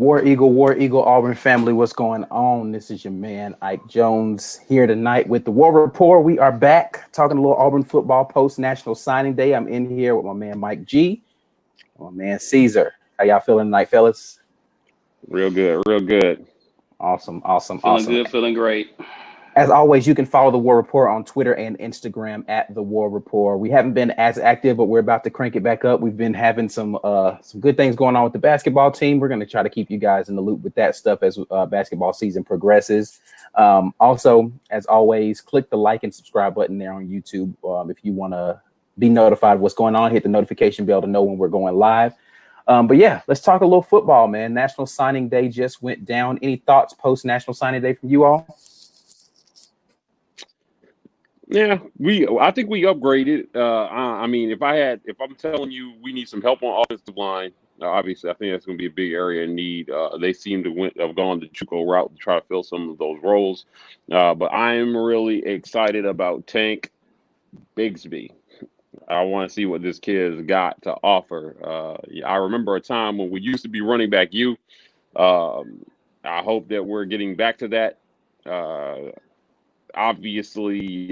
War Eagle, Auburn family, what's going on? This is your man Ike Jones here tonight with the War Report. We are back talking a little Auburn football post National Signing Day. I'm in here with my man Mike G, my man Caesar. How y'all feeling tonight, fellas? Real good, real good. Awesome, awesome, Feeling awesome. good, feeling great. As always, you can follow the War Report on Twitter and Instagram at the War Report. We haven't been as active, but we're about to crank it back up. We've been having some good things going on with the basketball team. We're going to try to keep you guys in the loop with that stuff as basketball season progresses. Also, as always, click the like and subscribe button there on YouTube if you want to be notified of what's going on. Hit the notification bell to know when we're going live. But yeah, let's talk a little football, man. National Signing Day just went down. Any thoughts post National Signing Day from you all? Yeah, I think we upgraded. If I'm telling you we need some help on offensive line, obviously I think that's going to be a big area in need. They seem to have gone the JUCO route to try to fill some of those roles. But I am really excited about Tank Bigsby. I want to see what this kid's got to offer. I remember a time when we used to be running back you. I hope that we're getting back to that. Obviously,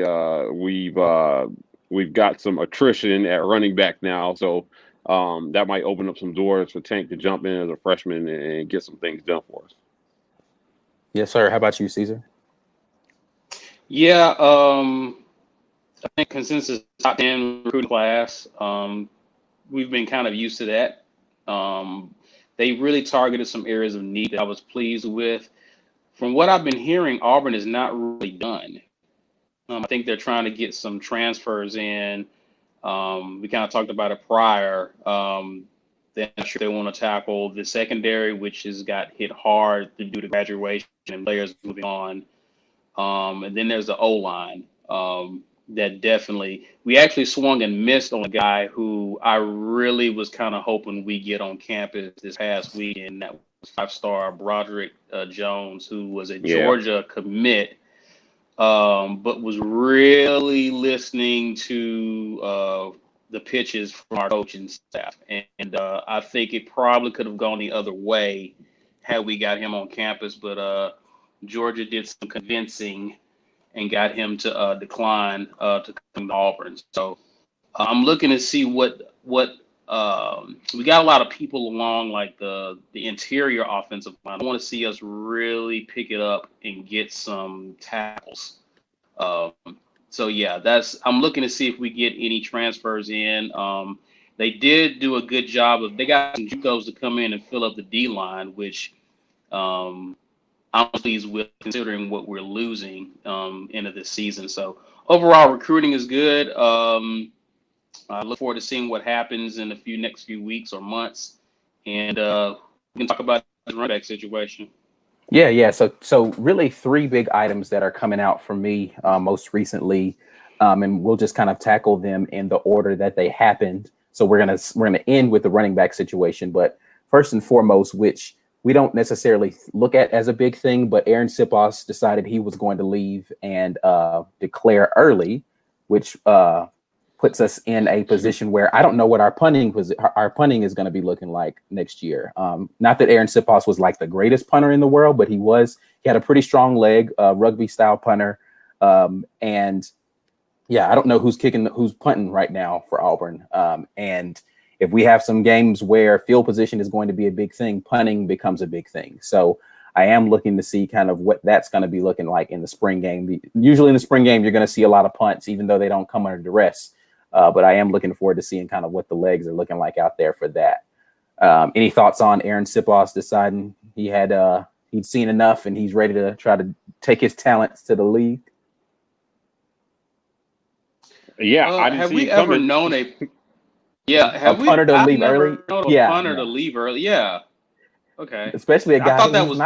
we've got some attrition at running back now, so that might open up some doors for Tank to jump in as a freshman and get some things done for us. Yes, sir. How about you, Caesar? Yeah, I think consensus top 10 recruiting class. We've been kind of used to that. They really targeted some areas of need that I was pleased with. From what I've been hearing, Auburn is not really done. I think they're trying to get some transfers in. We kind of talked about it prior. They're not sure they want to tackle the secondary, which has got hit hard due to graduation and players moving on. And then there's the O-line. That definitely, we actually swung and missed on a guy who I really was kind of hoping we get on campus this past weekend. That was five-star Broderick Jones, who was a Georgia commit, but was really listening to the pitches from our coaching staff. And I think it probably could have gone the other way had we got him on campus, but Georgia did some convincing and got him to decline to come to Auburn. So I'm looking to see what we got a lot of people along like the interior offensive line. I want to see us really pick it up and get some tackles. So yeah, I'm looking to see if we get any transfers in. They did do a good job they got some JUCOs to come in and fill up the D line, which I'm pleased with considering what we're losing into this season. So overall, recruiting is good. I look forward to seeing what happens in the next few weeks or months, and we can talk about the running back situation. Yeah. So really, three big items that are coming out for me most recently, and we'll just kind of tackle them in the order that they happened. So we're gonna end with the running back situation, but first and foremost, which we don't necessarily look at as a big thing, but Aaron Sipos decided he was going to leave and declare early, which puts us in a position where I don't know what our punting is going to be looking like next year. Not that Aaron Sipos was like the greatest punter in the world, but he had a pretty strong leg, rugby style punter. And yeah, I don't know who's punting right now for Auburn. And if we have some games where field position is going to be a big thing, punting becomes a big thing. So I am looking to see kind of what that's going to be looking like in the spring game. Usually in the spring game, you're going to see a lot of punts, even though they don't come under duress. But I am looking forward to seeing kind of what the legs are looking like out there for that. Any thoughts on Aaron Sipos deciding he'd seen enough and he's ready to try to take his talents to the league? Yeah, I didn't have see we it ever coming. known have we punter to I've leave never early? known a Yeah, punter no. to leave early. Yeah. Okay. Especially a guy. I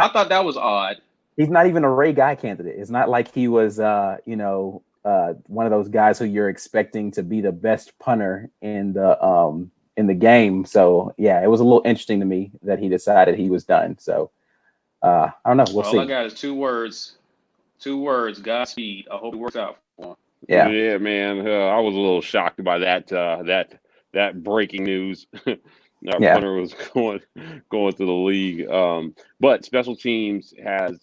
thought that was odd. He's not even a Ray Guy candidate. It's not like he was one of those guys who you're expecting to be the best punter in the game. So yeah, it was a little interesting to me that he decided he was done. So I don't know. We'll see. All I got is two words. Godspeed. I hope it works out for him. Yeah, man. I was a little shocked by that breaking news. Our Yeah. punter was going to the league. But special teams was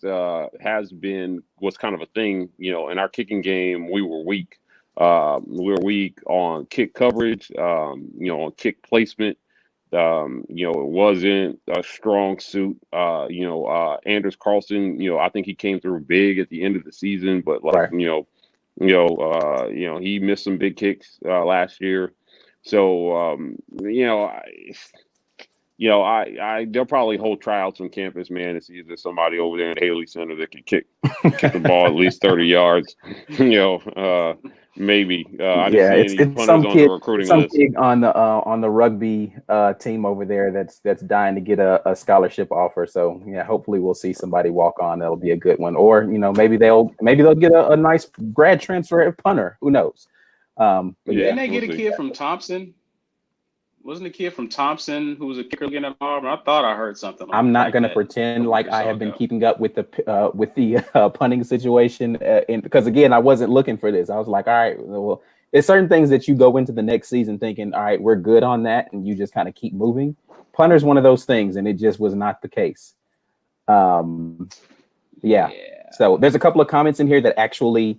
kind of a thing. In our kicking game, we were weak. We were weak on kick coverage. On kick placement. It wasn't a strong suit. Anders Carlson, I think he came through big at the end of the season, but Right. he missed some big kicks last year. So, they'll probably hold tryouts on campus, man, to see if there's somebody over there in the Haley Center that can kick the ball at least 30 yards. Maybe. I didn't see any it's punters some on kid, the recruiting some list. kid on the rugby team over there that's dying to get a scholarship offer. So yeah, hopefully we'll see somebody walk on. That'll be a good one. Or maybe they'll get a nice grad transfer at punter. Who knows? Didn't they get a kid from Thompson? Wasn't a kid from Thompson who was a kicker again at Auburn? I thought I heard something. I'm not going to pretend like I have been keeping up with the punting situation, because again, I wasn't looking for this. I was like, all right, well, there's certain things that you go into the next season thinking, all right, we're good on that, and you just kind of keep moving. Punter's one of those things, and it just was not the case. Yeah. So there's a couple of comments in here that actually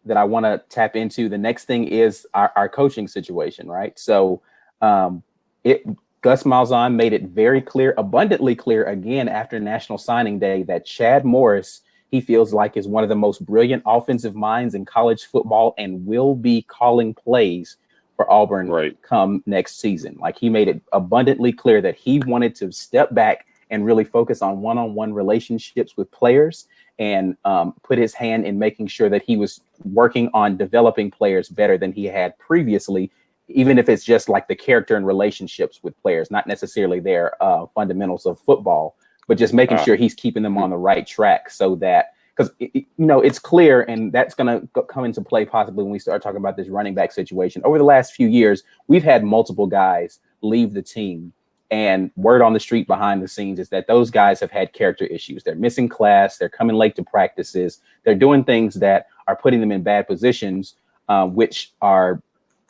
that I want to tap into. The next thing is our coaching situation, right? So Gus Malzahn made it very clear, abundantly clear again after National Signing Day, that Chad Morris, he feels like, is one of the most brilliant offensive minds in college football and will be calling plays for Auburn come next season. Like, he made it abundantly clear that he wanted to step back and really focus on one-on-one relationships with players and put his hand in making sure that he was working on developing players better than he had previously, even if it's just like the character and relationships with players, not necessarily their fundamentals of football, but just making sure he's keeping them on the right track, so that, because it's clear, and that's going to come into play possibly when we start talking about this running back situation. Over the last few years, we've had multiple guys leave the team, and word on the street behind the scenes is that those guys have had character issues. They're missing class. They're coming late to practices. They're doing things that are putting them in bad positions, which are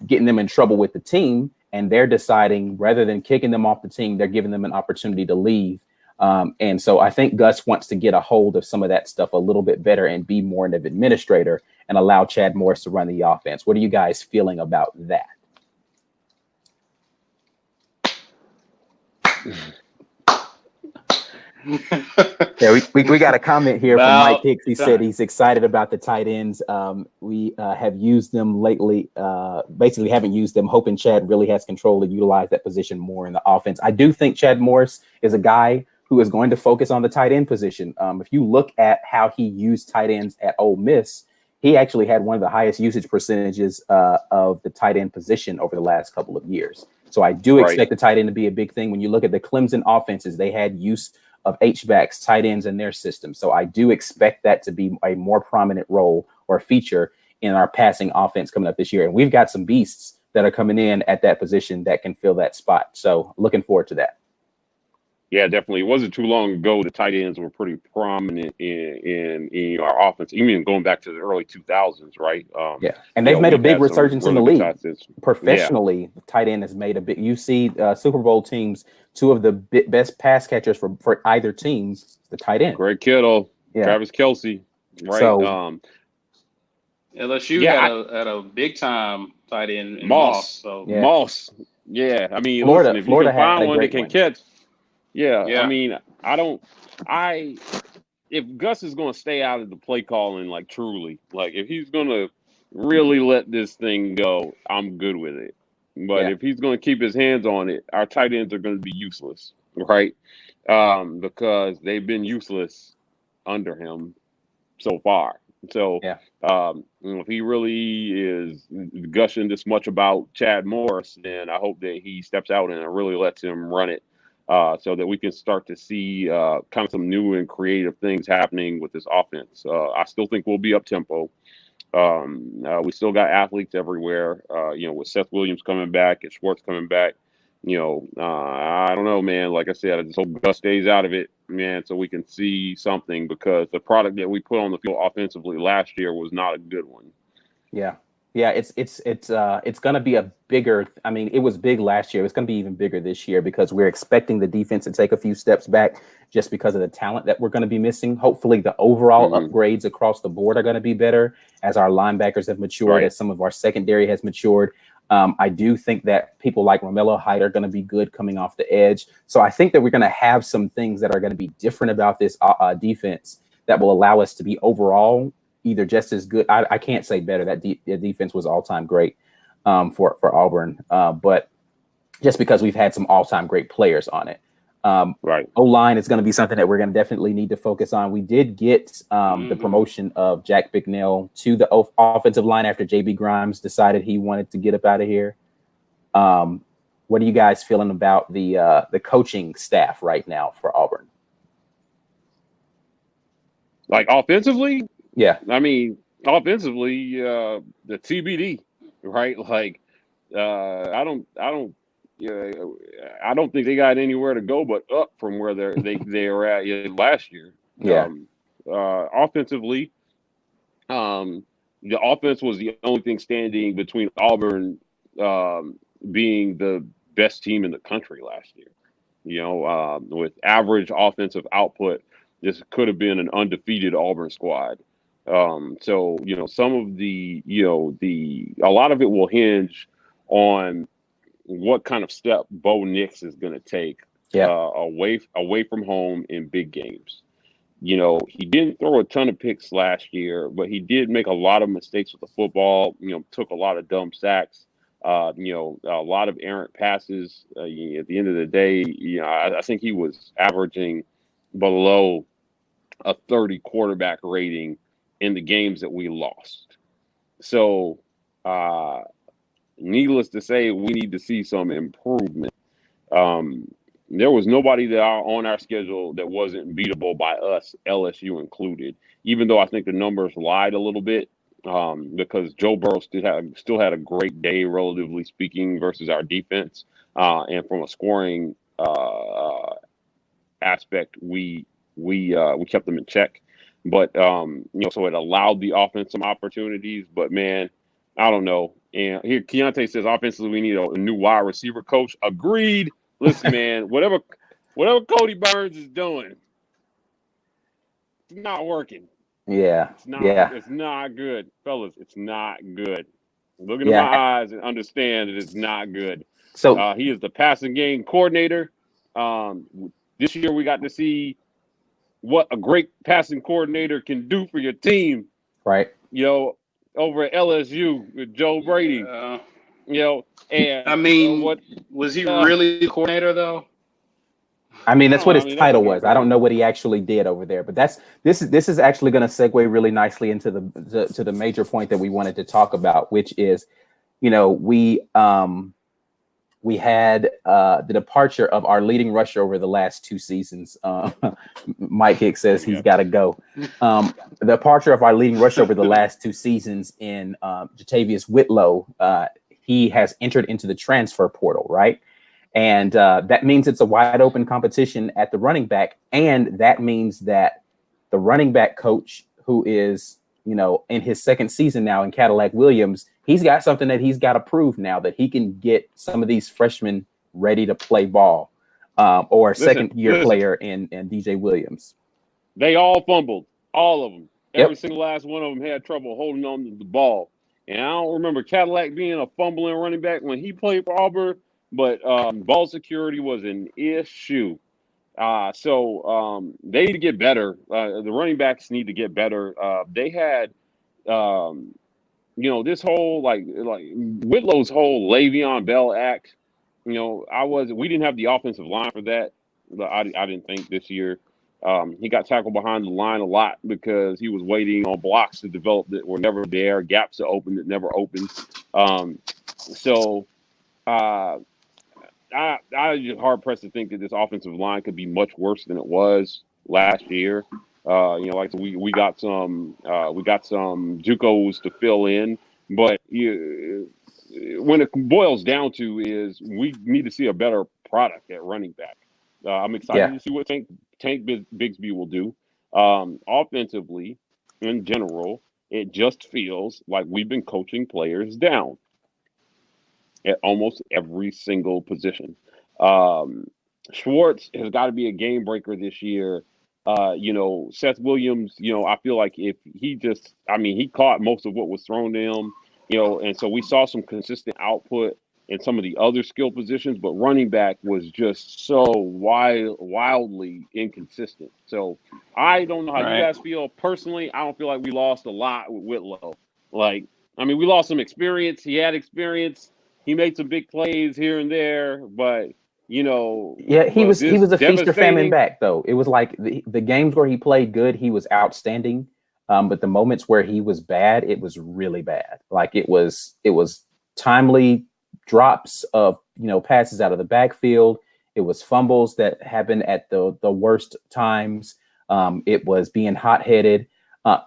getting them in trouble with the team. And they're deciding, rather than kicking them off the team, they're giving them an opportunity to leave. And so I think Gus wants to get a hold of some of that stuff a little bit better and be more of an administrator and allow Chad Morris to run the offense. What are you guys feeling about that? Yeah, we got a comment here from Mike Hicks. He said he's excited about the tight ends. We have used them lately, basically haven't used them, hoping Chad really has control to utilize that position more in the offense. I do think Chad Morris is a guy who is going to focus on the tight end position. If you look at how he used tight ends at Ole Miss, he actually had one of the highest usage percentages of the tight end position over the last couple of years. So I do expect the tight end to be a big thing. When you look at the Clemson offenses, they had use of H-backs, tight ends in their system. So I do expect that to be a more prominent role or feature in our passing offense coming up this year. And we've got some beasts that are coming in at that position that can fill that spot. So looking forward to that. Yeah, definitely. It wasn't too long ago the tight ends were pretty prominent in our offense, even going back to the early 2000s, right? And they've made a big resurgence in the league. Professionally, the tight end has made a big. You see Super Bowl teams, two of the best pass catchers for either team, the tight end. Greg Kittle, Travis Kelce, right? So, LSU had a big time tight end in Moss. Moss. Yeah, I mean, Florida, listen, if Florida you can find had one that can catch. Yeah, I mean, if Gus is going to stay out of the play calling, like truly, like if he's going to really let this thing go, I'm good with it. But if he's going to keep his hands on it, our tight ends are going to be useless, right? Because they've been useless under him so far. So, if he really is gushing this much about Chad Morris, then I hope that he steps out and really lets him run it. So that we can start to see kind of some new and creative things happening with this offense. I still think we'll be up tempo. We still got athletes everywhere. With Seth Williams coming back and Schwartz coming back. I don't know, man. Like I said, I just hope Gus stays out of it, man, so we can see something, because the product that we put on the field offensively last year was not a good one. Yeah. Yeah, it's going to be a bigger. I mean, it was big last year. It's going to be even bigger this year because we're expecting the defense to take a few steps back just because of the talent that we're going to be missing. Hopefully, the overall Hmm. upgrades across the board are going to be better as our linebackers have matured, Right. as some of our secondary has matured. I do think that people like Romello Height are going to be good coming off the edge. So I think that we're going to have some things that are going to be different about this defense that will allow us to be overall either just as good. I can't say better. That the defense was all time great for Auburn, but just because we've had some all time great players on it. Right. O-line is going to be something that we're going to definitely need to focus on. We did get the promotion of Jack Bicknell to the offensive line after JB Grimes decided he wanted to get up out of here. What are you guys feeling about the coaching staff right now for Auburn? Like offensively, Yeah, I mean, offensively, the TBD, right? Like, yeah, I don't think they got anywhere to go but up from where they were at last year. yeah, Offensively, the offense was the only thing standing between Auburn being the best team in the country last year. With average offensive output, this could have been an undefeated Auburn squad. So some of a lot of it will hinge on what kind of step Bo Nix is going to take yeah, away from home in big games. He didn't throw a ton of picks last year, but he did make a lot of mistakes with the football. Took a lot of dumb sacks. A lot of errant passes. At the end of the day, I think he was averaging below a 30 quarterback rating in the games that we lost. So, needless to say, we need to see some improvement. There was nobody that on our schedule that wasn't beatable by us, LSU included. Even though I think the numbers lied a little bit, because Joe Burrow still had a great day, relatively speaking, versus our defense. And from a scoring aspect, we kept them in check. But so it allowed the offense some opportunities. But man, I don't know. And here Keontae says offensively we need a new wide receiver coach. Agreed. Listen, man, whatever Cody Burns is doing, it's not working. yeah, It's not. yeah, It's not good, fellas. It's not good. Look into my yeah. eyes and understand that it's not good. So He is the passing game coordinator. This year we got to see what a great passing coordinator can do for your team. right. Over at LSU with Joe Brady. And I mean, what was he really the coordinator though? I mean, that's what his that's title what was. I don't know what he actually did over there, but this is actually going to segue really nicely into the major point that we wanted to talk about, which is, we had the departure of our leading rusher over the last 2 seasons. Mike Hicks says he's got to go. The departure of our leading rusher over the last 2 seasons in Jatavius Whitlow, he has entered into the transfer portal, right? And that means it's a wide open competition at the running back. And that means that the running back coach, who is, in his second season now in Cadillac Williams, he's got something that he's got to prove now, that he can get some of these freshmen ready to play ball, or second year player in DJ Williams. They all fumbled, all of them. Yep. Every single last one of them had trouble holding on to the ball. And I don't remember Cadillac being a fumbling running back when he played for Auburn, but ball security was an issue. So they need to get better. The running backs need to get better. They had, this whole like Whitlow's whole Le'Veon Bell act. We didn't have the offensive line for that. I didn't think this year. He got tackled behind the line a lot because he was waiting on blocks to develop that were never there, gaps to open that never opened. I'm just hard pressed to think that this offensive line could be much worse than it was last year. We got some JUCOs to fill in, but when it boils down to is we need to see a better product at running back. I'm excited to see what Tank Bigsby will do. Offensively, in general, it just feels like we've been coaching players down at almost every single position. Schwartz has got to be a game breaker this year. Seth Williams, I feel like if he just, he caught most of what was thrown to him, and so we saw some consistent output in some of the other skill positions, but running back was just so wildly inconsistent. So I don't know how you guys feel. Personally, I don't feel like we lost a lot with Whitlow. We lost some experience. He had experience. He made some big plays here and there, but he was a feast or famine back though. It was like the games where he played good, he was outstanding. But the moments where he was bad, it was really bad. Like it was timely drops of passes out of the backfield. It was fumbles that happened at the worst times. It was being hot-headed,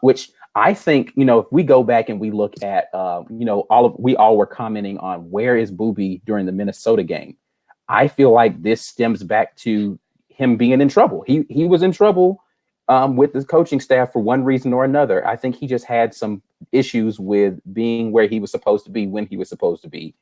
which I think, if we go back and we look at, we all were commenting on where is Boobie during the Minnesota game. I feel like this stems back to him being in trouble. He was in trouble with the coaching staff for one reason or another. I think he just had some issues with being where he was supposed to be when he was supposed to be,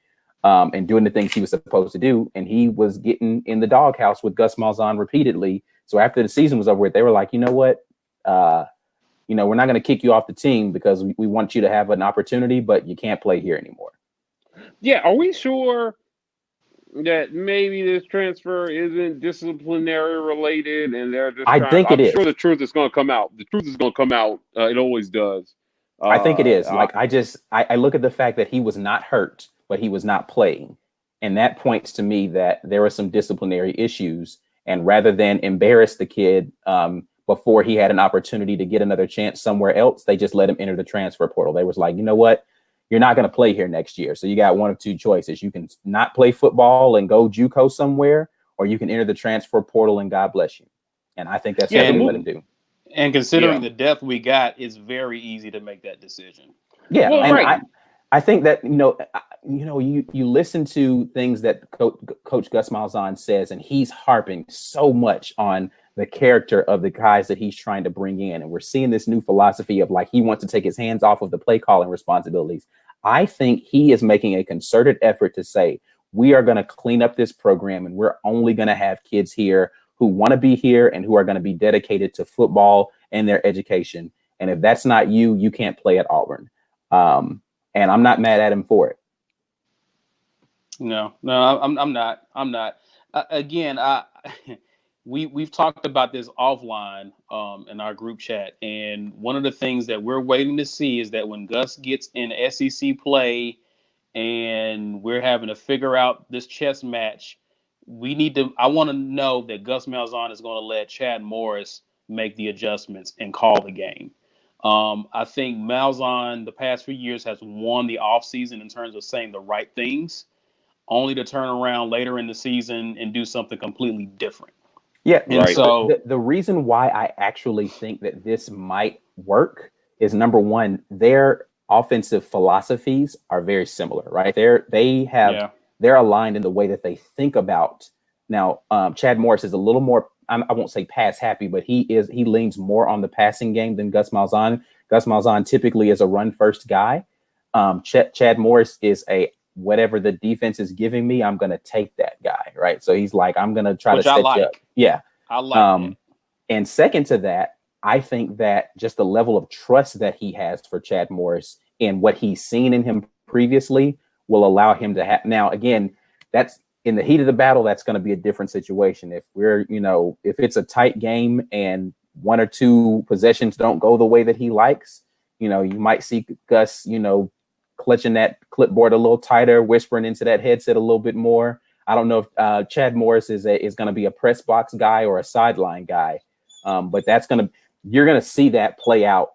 and doing the things he was supposed to do. And he was getting in the doghouse with Gus Malzahn repeatedly. So after the season was over with, they were like, you know what? We're not going to kick you off the team because we want you to have an opportunity, but you can't play here anymore. Yeah. Are we sure that maybe this transfer isn't disciplinary related and they're just I'm sure the truth is going to come out. The truth is going to come out. It always does. I think it is. I look at the fact that he was not hurt, but he was not playing. And that points to me that there were some disciplinary issues. And rather than embarrass the kid before he had an opportunity to get another chance somewhere else, they just let him enter the transfer portal. They was like, you know what? You're not going to play here next year. So you got one of two choices. You can not play football and go JUCO somewhere, or you can enter the transfer portal and God bless you. And I think that's what they let him do. And considering the depth we got, it's very easy to make that decision. Yeah. Well, and right. I think that, you listen to things that Coach Gus Malzahn says, and he's harping so much on the character of the guys that he's trying to bring in. And we're seeing this new philosophy of like, he wants to take his hands off of the play calling responsibilities. I think he is making a concerted effort to say, we are going to clean up this program and we're only going to have kids here who want to be here and who are going to be dedicated to football and their education. And if that's not you, you can't play at Auburn. And I'm not mad at him for it. No, I'm not. Again, we've talked about this offline in our group chat, and one of the things that we're waiting to see is that when Gus gets in SEC play and we're having to figure out this chess match, I want to know that Gus Malzahn is going to let Chad Morris make the adjustments and call the game. I think Malzahn the past few years has won the offseason in terms of saying the right things, only to turn around later in the season and do something completely different. Yeah, and right. So the reason why I actually think that this might work is, number one, their offensive philosophies are very similar, right? They're aligned in the way that they think about. Now, Chad Morris is a little more, I won't say pass happy, but he leans more on the passing game than Gus Malzahn. Gus Malzahn typically is a run first guy. Chad Morris is a whatever the defense is giving me, I'm going to take that guy. Right. So he's like, I'm going to try to set you up. Yeah. I like that. And second to that, I think that just the level of trust that he has for Chad Morris and what he's seen in him previously will allow him to have. Now, again, that's in the heat of the battle. That's going to be a different situation. If if it's a tight game and one or two possessions don't go the way that he likes, you might see Gus, clutching that clipboard a little tighter, whispering into that headset a little bit more. I don't know if Chad Morris is going to be a press box guy or a sideline guy, but you're going to see that play out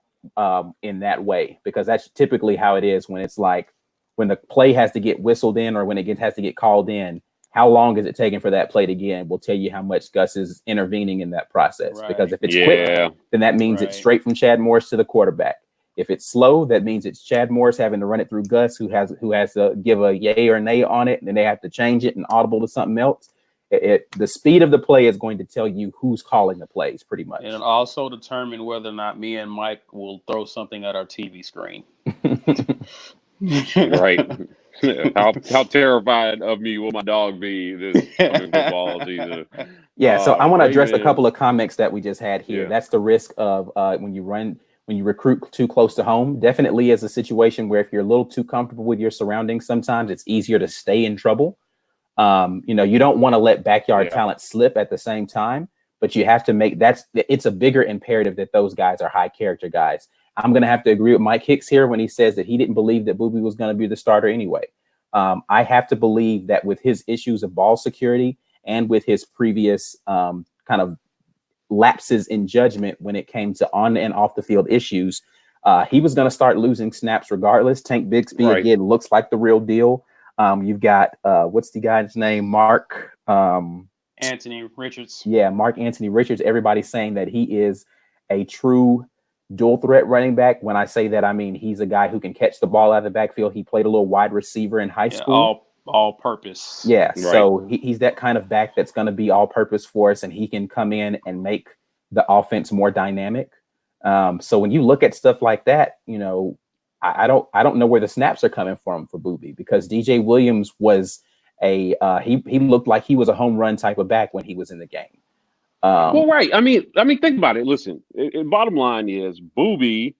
in that way, because that's typically how it is when it's like when the play has to get whistled in or when it has to get called in. How long is it taking for that play to get in will tell you how much Gus is intervening in that process. Right. Because if it's quick, then that means it's straight from Chad Morris to the quarterback. If it's slow, that means it's Chad Morris having to run it through Gus, who has to give a yay or nay on it, and then they have to change it and audible to something else. The speed of the play is going to tell you who's calling the plays, pretty much. And also determine whether or not me and Mike will throw something at our TV screen. Right. How terrified of me will my dog be this coming football season? Yeah, so I want to address a man. couple of comments that we just had here. Yeah. That's the risk of when you recruit too close to home. Definitely is a situation where if you're a little too comfortable with your surroundings, sometimes it's easier to stay in trouble. You don't want to let backyard talent slip at the same time, but you have to it's a bigger imperative that those guys are high character guys. I'm going to have to agree with Mike Hicks here when he says that he didn't believe that Boobie was going to be the starter anyway. I have to believe that with his issues of ball security and with his previous kind of lapses in judgment when it came to on and off the field issues, he was going to start losing snaps regardless. Tank Bigsby again looks like the real deal. You've got what's the guy's name? Mark Anthony Richards. Yeah, Mark Anthony Richards. Everybody's saying that he is a true dual threat running back. When I say that, I mean he's a guy who can catch the ball out of the backfield. He played a little wide receiver in high school. All purpose. Yeah, Right. So he's that kind of back that's going to be all purpose for us, and he can come in and make the offense more dynamic. So when you look at stuff like that, I don't know where the snaps are coming from for Boobie, because DJ Williams was he looked like he was a home run type of back when he was in the game. Well, right. I mean, think about it. Listen, bottom line is Boobie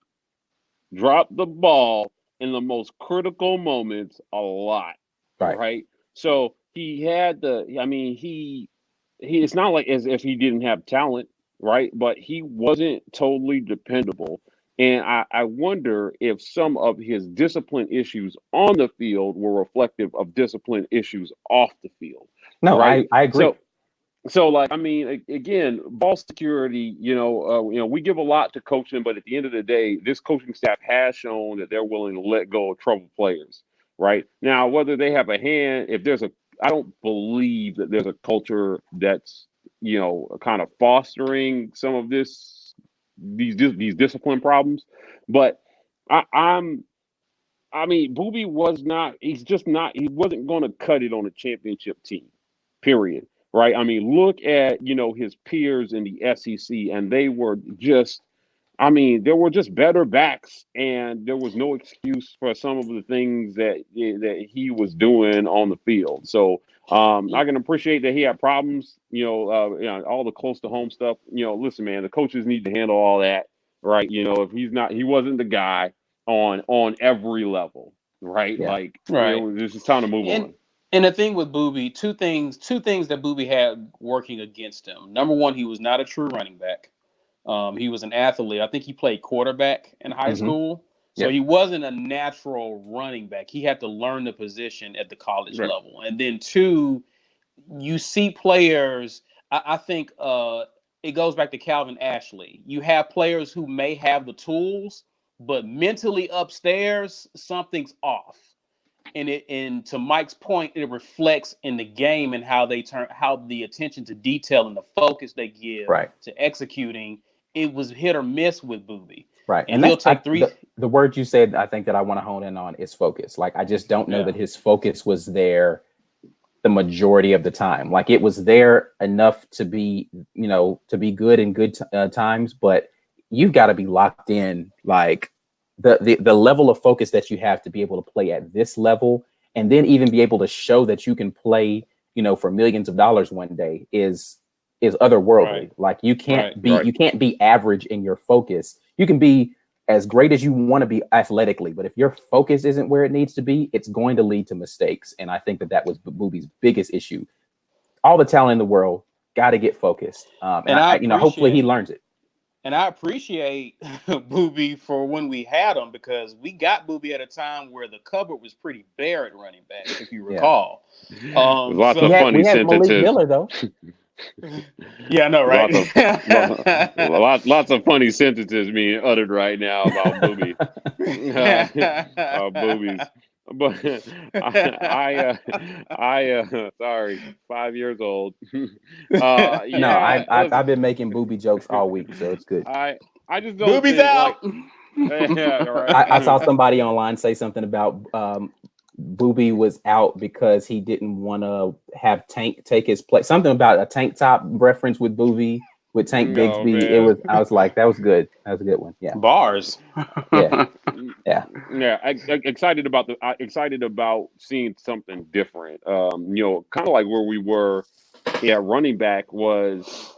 dropped the ball in the most critical moments a lot. Right. So he had it's not like as if he didn't have talent, right? But he wasn't totally dependable. And I wonder if some of his discipline issues on the field were reflective of discipline issues off the field. No, right? I agree. So again, ball security, we give a lot to coaching, but at the end of the day, this coaching staff has shown that they're willing to let go of troubled players, right? Now, whether they have a hand, I don't believe that there's a culture that's, kind of fostering some of these discipline problems. But Boobie he wasn't going to cut it on a championship team, period. Right. I mean, look at, his peers in the SEC, and they were just, there were just better backs, and there was no excuse for some of the things that he was doing on the field. So I can appreciate that he had problems, all the close to home stuff. Listen, man, the coaches need to handle all that. Right. If he wasn't the guy on every level. Right. Yeah. This is time to move on. And the thing with Boobie, two things that Boobie had working against him. Number one, he was not a true running back. He was an athlete. I think he played quarterback in high school. So he wasn't a natural running back. He had to learn the position at the college level. And then two, you see players, I think it goes back to Calvin Ashley. You have players who may have the tools, but mentally upstairs, something's off. And to Mike's point, it reflects in the game and how the attention to detail and the focus they give to executing. It was hit or miss with Boobie. Right. And he'll take the word you said, I think that I want to hone in on is focus. Like, I just don't know that his focus was there the majority of the time. Like, it was there enough to be, to be good in good times, but you've got to be locked in, like, the level of focus that you have to be able to play at this level, and then even be able to show that you can play, for millions of dollars one day is otherworldly. Right. Like, you can't be average in your focus. You can be as great as you want to be athletically, but if your focus isn't where it needs to be, it's going to lead to mistakes. And I think that was Boobie's biggest issue. All the talent in the world, got to get focused. And hopefully he learns it. And I appreciate Boobie for when we had him, because we got Boobie at a time where the cupboard was pretty bare at running back, if you recall. Lots of funny sentences. Malik Miller, though. Yeah, I know, right? Lots of funny sentences being uttered right now about Boobie. Boobies. But I sorry, 5 years old. I've been making Boobie jokes all week, so it's good. I just don't. Boobie's out. Yeah, right. I saw somebody online say something about Booby was out because he didn't want to have Tank take his place. Something about a tank top reference with Booby with Tank No, Bigsby. man. I was like, that was good. That was a good one. Yeah. Bars. Yeah. Yeah. Yeah, excited about seeing something different. Kind of like where we were. Yeah, running back was.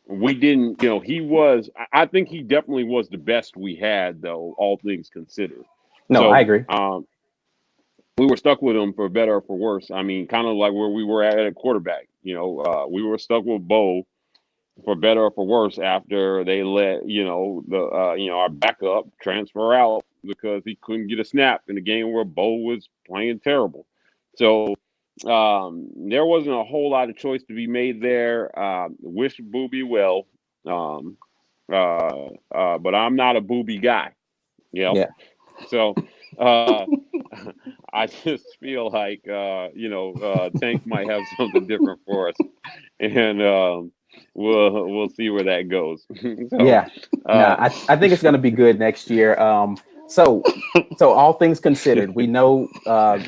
We didn't. He was. I think he definitely was the best we had, though, all things considered. No, So, I agree. we were stuck with him for better or for worse. I mean, kind of like where we were at quarterback. We were stuck with Bo for better or for worse after they let our backup transfer out because he couldn't get a snap in a game where Bo was playing terrible. So there wasn't a whole lot of choice to be made there. Wish Booby well, but I'm not a Booby guy. Yeah. So I just feel like Tank might have something different for us, and we'll see where that goes. Yeah. I think it's going to be good next year. So all things considered, we know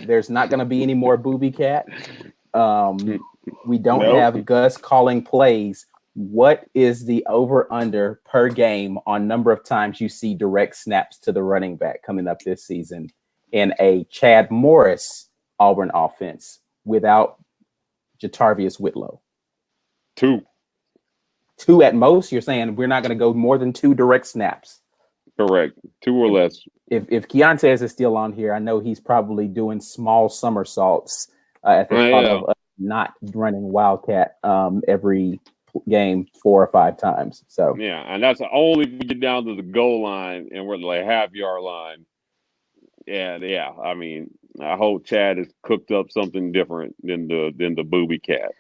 there's not going to be any more Booby Cat. We don't have Gus calling plays. What is the over/under per game on number of times you see direct snaps to the running back coming up this season in a Chad Morris Auburn offense without Jatarvius Whitlow? 2. 2 at most? You're saying we're not going to go more than 2 direct snaps? Correct. 2 or less. If Keontae is still on here, I know he's probably doing small somersaults at the thought of not running Wildcat every game 4 or 5 times. So yeah, and that's only if we get down to the goal line and we're like half-yard line. And yeah, I mean, I hope Chad has cooked up something different than the Booby Cat.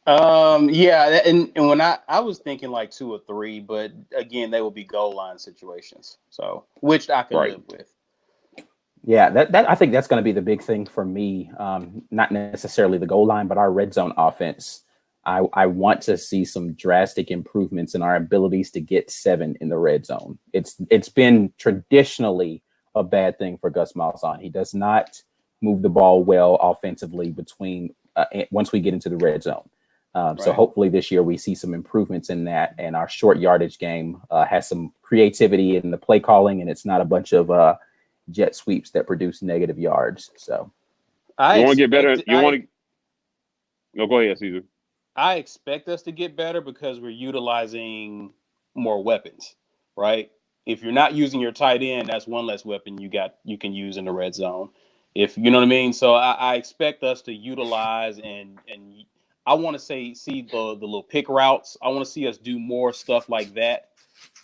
Yeah, and when I was thinking like 2 or 3, but again, they will be goal line situations, so which I can live with. Yeah, that I think that's going to be the big thing for me. Not necessarily the goal line, but our red zone offense. I want to see some drastic improvements in our abilities to get 7 in the red zone. It's been traditionally a bad thing for Gus Malzahn. He does not move the ball well offensively between once we get into the red zone. So hopefully this year we see some improvements in that, and our short yardage game has some creativity in the play calling, and it's not a bunch of jet sweeps that produce negative yards. So you want to get better. No, go ahead, Caesar. I expect us to get better because we're utilizing more weapons, right? If you're not using your tight end, that's one less weapon you can use in the red zone. If you know what I mean. So I expect us to utilize and I want to see the little pick routes. I want to see us do more stuff like that.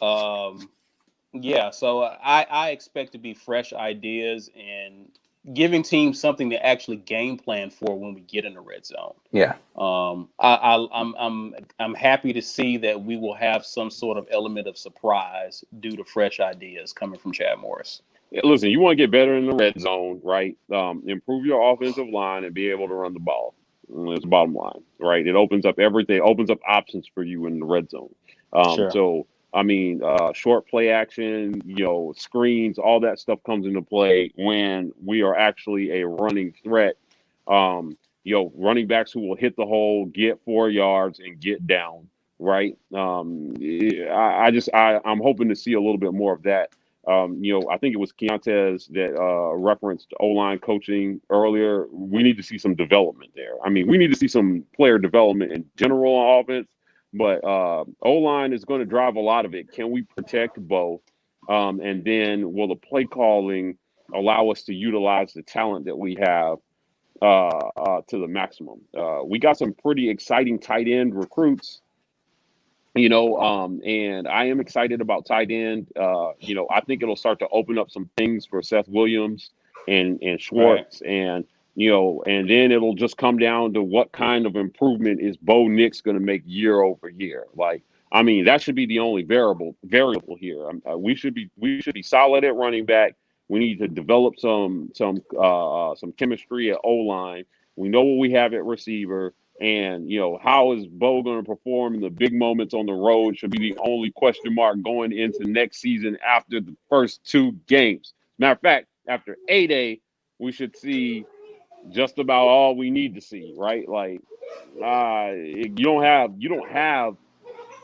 Yeah, so I expect to be fresh ideas and giving teams something to actually game plan for when we get in the red zone. Yeah. I'm happy to see that we will have some sort of element of surprise due to fresh ideas coming from Chad Morris. Yeah, listen, you want to get better in the red zone, right? Improve your offensive line and be able to run the ball. That's the bottom line, right? It opens up everything, opens up options for you in the red zone. Sure. So, I mean, short play action, screens, all that stuff comes into play when we are actually a running threat. Running backs who will hit the hole, get 4 yards, and get down, right? I'm hoping to see a little bit more of that. I think it was Keontae that referenced O-line coaching earlier. We need to see some development there. I mean, we need to see some player development in general on offense. But O-line is going to drive a lot of it. Can we protect both? And then will the play calling allow us to utilize the talent that we have to the maximum? We got some pretty exciting tight end recruits, and I am excited about tight end. I think it'll start to open up some things for Seth Williams and Schwartz and then it'll just come down to what kind of improvement is Bo Nix going to make year over year. That should be the only variable here. We should be solid at running back. We need to develop some chemistry at O-line. We know what we have at receiver, and how is Bo going to perform in the big moments on the road should be the only question mark going into next season after the first 2 games. Matter of fact, after A-Day, we should see just about all we need to see, right? Like, you don't have,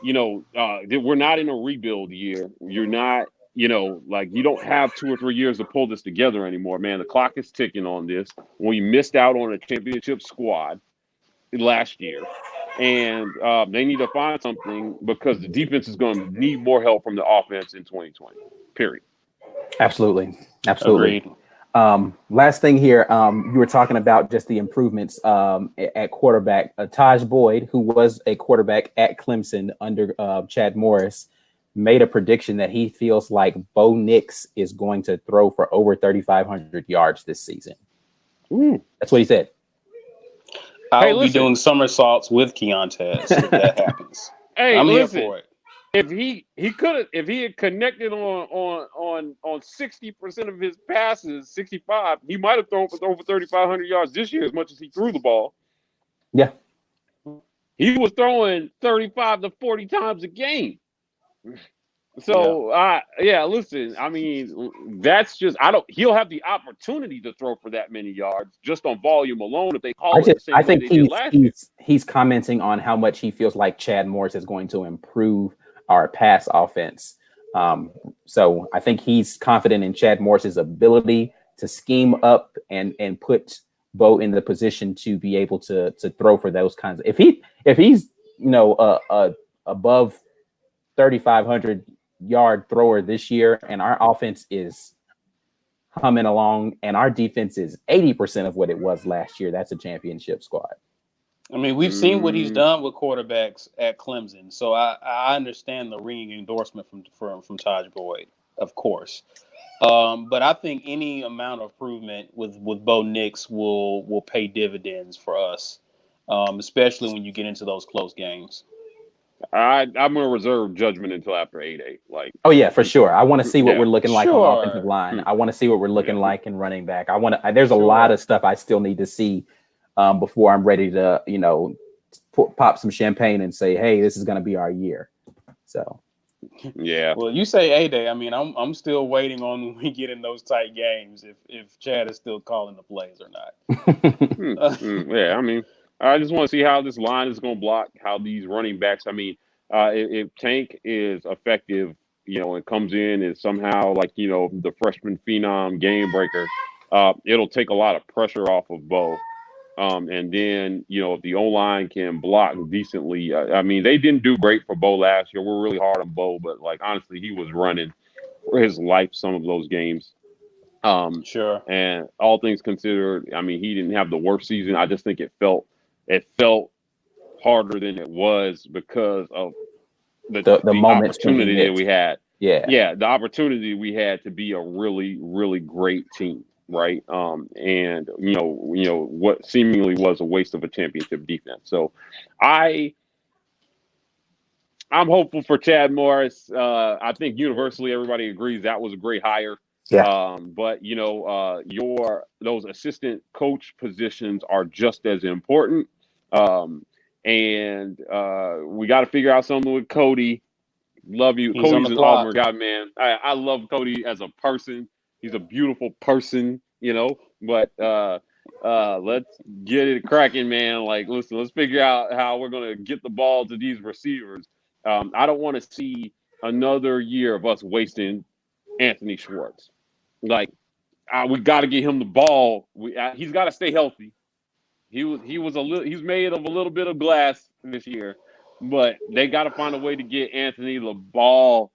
we're not in a rebuild year. You're not, like you don't have 2 or 3 years to pull this together anymore, man. The clock is ticking on this. We missed out on a championship squad last year. And they need to find something because the defense is going to need more help from the offense in 2020, period. Absolutely. Agreed. Last thing here, you were talking about just the improvements at quarterback. Taj Boyd, who was a quarterback at Clemson under Chad Morris, made a prediction that he feels like Bo Nix is going to throw for over 3,500 yards this season. Ooh. That's what he said. I'll be doing somersaults with Keontez if that happens. Hey, I'm listen, here for it. if he had connected on 60% of his passes, 65, he might have thrown for over 3,500 yards this year as much as he threw the ball. Yeah. He was throwing 35 to 40 times a game. So, listen, I mean, that's just, he'll have the opportunity to throw for that many yards just on volume alone if they call it the same way they did last year. He's commenting on how much he feels like Chad Morris is going to improve our pass offense. So I think he's confident in Chad Morris's ability to scheme up and put Bo in the position to be able to throw for those kinds of, if he's above 3,500 yard thrower this year and our offense is humming along and our defense is 80% of what it was last year, that's a championship squad. I mean, we've seen what he's done with quarterbacks at Clemson, so I understand the ringing endorsement from Taj Boyd, of course. But I think any amount of improvement with Bo Nix will pay dividends for us, especially when you get into those close games. I'm going to reserve judgment until after 8-8. Like, oh yeah, for sure. I want to see what we're looking like on offensive line. Hmm. I want to see what we're looking like in running back. There's a lot of stuff I still need to see before I'm ready to, pop some champagne and say, hey, this is going to be our year. So, yeah. Well, you say A-Day. I mean, I'm still waiting on when we get in those tight games if Chad is still calling the plays or not. Yeah, I mean, I just want to see how this line is going to block, how these running backs. I mean, if Tank is effective, and comes in and somehow like, the freshman phenom game breaker, it'll take a lot of pressure off of Bo. And then, if the O-line can block decently, I mean, they didn't do great for Bo last year. We're really hard on Bo, but like, honestly, he was running for his life some of those games. Sure. And all things considered, I mean, he didn't have the worst season. I just think it felt harder than it was because of the opportunity that we had. Yeah, the opportunity we had to be a really, really great team, right? And what seemingly was a waste of a championship defense. So I'm hopeful for Chad Morris. I think universally everybody agrees that was a great hire. Yeah. But those assistant coach positions are just as important. And we got to figure out something with Cody. Love you. He's Cody's an Auburn guy, man. I love Cody as a person. He's a beautiful person, but let's get it cracking, man. Like, listen, let's figure out how we're going to get the ball to these receivers. I don't want to see another year of us wasting Anthony Schwartz. Like, we got to get him the ball. He's got to stay healthy. He's made of a little bit of glass this year, but they got to find a way to get Anthony the ball.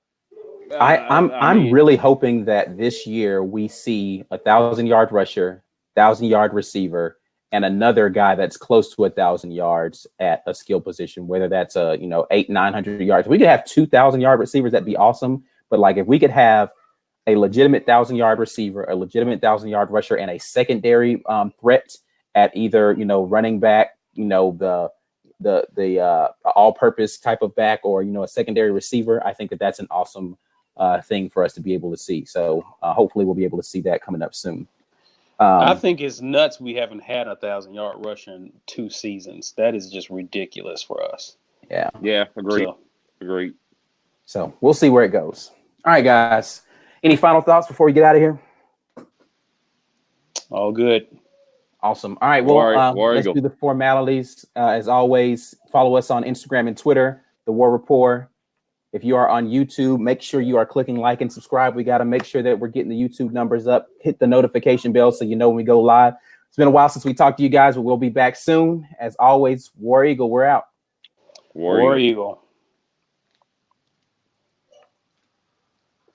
I'm really hoping that this year we see 1,000-yard rusher, 1,000-yard receiver, and another guy that's close to 1,000 yards at a skill position, whether that's 800-900 yards. If we could have 2,000-yard receivers, that'd be awesome. But like, if we could have a legitimate 1,000-yard receiver, a legitimate 1,000-yard rusher, and a secondary threat at either, running back, the all-purpose type of back, or, a secondary receiver, I think that's an awesome thing for us to be able to see. So hopefully we'll be able to see that coming up soon. I think it's nuts we haven't had 1,000-yard rush in 2 seasons. That is just ridiculous for us. Yeah. Yeah, agreed. So we'll see where it goes. All right, guys. Any final thoughts before we get out of here? All good. Awesome. All right. Well, War let's Eagle. do the formalities. As always, follow us on Instagram and Twitter, The War Rapport. If you are on YouTube, make sure you are clicking like and subscribe. We got to make sure that we're getting the YouTube numbers up. Hit the notification bell so you know when we go live. It's been a while since we talked to you guys, but we'll be back soon. As always, War Eagle, we're out. War Eagle. Eagle.